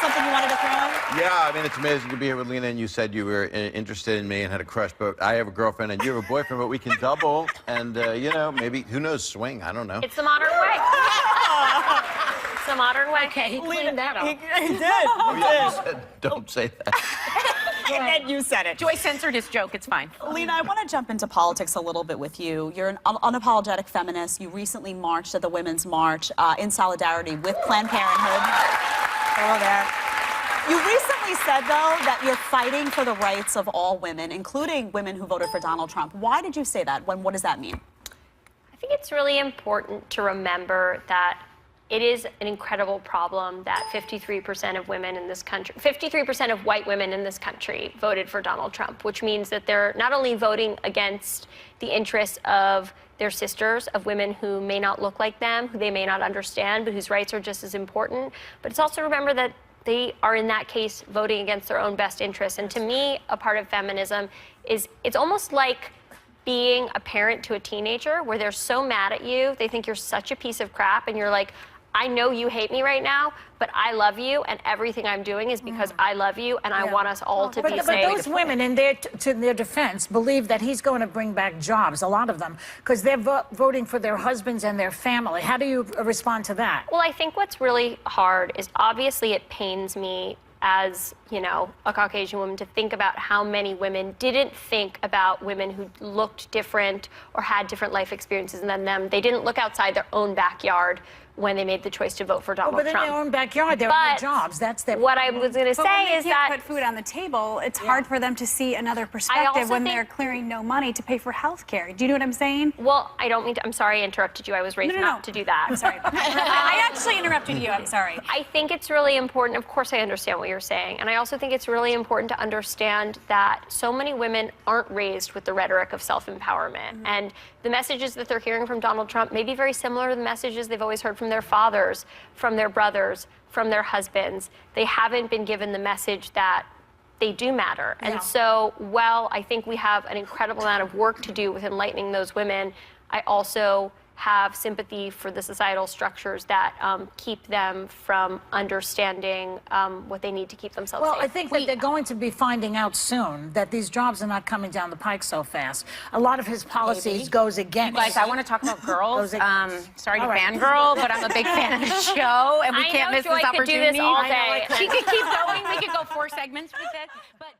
something you wanted to throw in? Yeah, I mean, it's amazing to be here with Lena, and you said you were interested in me and had a crush, but I have a girlfriend and you have a boyfriend, but we can double, and, you know, maybe, who knows, swing, I don't know. It's the modern way. It's the modern way. Okay, he cleaned that up. He did. Oh, yeah, you said, don't say that. And you said it. Joy censored his joke. It's fine. Lena, I want to jump into politics a little bit with you. You're an unapologetic feminist. You recently marched at the Women's March in solidarity with Planned Parenthood. Hello there. You recently said, though, that you're fighting for the rights of all women, including women who voted for Donald Trump. Why did you say that? What does that mean? I think it's really important to remember that it is an incredible problem that 53% of women in this country, 53% of white women in this country voted for Donald Trump, which means that they're not only voting against the interests of their sisters, of women who may not look like them, who they may not understand, but whose rights are just as important, but it's also remember that they are, in that case, voting against their own best interests. And to me, a part of feminism is, it's almost like being a parent to a teenager where they're so mad at you, they think you're such a piece of crap, and you're like, I know you hate me right now, but I love you, and everything I'm doing is because I love you, and I want us all to be safe. But those women, in to their defense, believe that he's going to bring back jobs, a lot of them, because they're voting for their husbands and their family. How do you respond to that? Well, I think what's really hard is, obviously it pains me as, you know, a Caucasian woman to think about how many women didn't think about women who looked different or had different life experiences than them. They didn't look outside their own backyard when they made the choice to vote for Donald Trump. But in their own backyard, there are no jobs. That's their what I was going to say is that put food on the table, it's hard for them to see another perspective when they're clearing no money to pay for health care. Do you know what I'm saying? Well, I don't mean to, I'm sorry I interrupted you. I was raised not to do that. I'm sorry. I actually interrupted you. I'm sorry. I think it's really important. Of course, I understand what you're saying. And I also think it's really important to understand that so many women aren't raised with the rhetoric of self-empowerment. And the messages that they're hearing from Donald Trump may be very similar to the messages they've always heard from their fathers, from their brothers, from their husbands. They haven't been given the message that they do matter. And so, while I think we have an incredible amount of work to do with enlightening those women, I also have sympathy for the societal structures that keep them from understanding what they need to keep themselves safe. Well, I think that they're going to be finding out soon that these jobs are not coming down the pike so fast. A lot of his policies goes against. Guys, I want to talk about girls. Sorry to fangirl, but I'm a big fan of the show, and we can't miss this opportunity. I know Joy could do this all day. She could keep going. We could go 4 segments with this. But